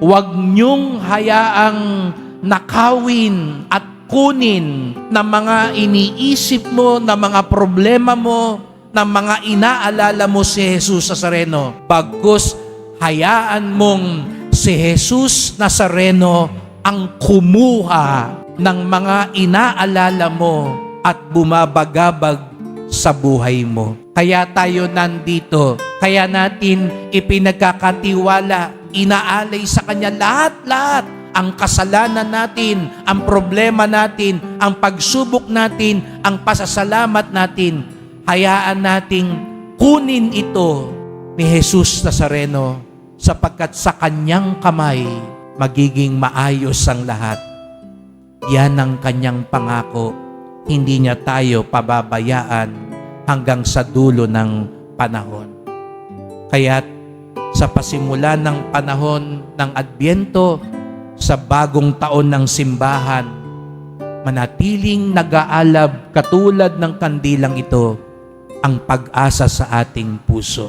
Huwag niyong hayaang nakawin at kunin ng mga iniisip mo, ng mga problema mo, ng mga inaalala mo si Jesus Nazareno. Bagkus hayaan mong si Jesus Nazareno ang kumuha ng mga inaalala mo at bumabagabag sa buhay mo. Kaya tayo nandito. Kaya natin ipinagkakatiwala, inaalay sa Kanya lahat-lahat. Ang kasalanan natin, ang problema natin, ang pagsubok natin, ang pasasalamat natin. Hayaan nating kunin ito ni Jesus Nazareno sapagkat sa Kanyang kamay magiging maayos ang lahat. Yan ang Kanyang pangako. Hindi niya tayo pababayaan hanggang sa dulo ng panahon. Kaya't sa pasimula ng panahon ng Adbyento, sa bagong taon ng simbahan, manatiling nag-aalab katulad ng kandilang ito ang pag-asa sa ating puso.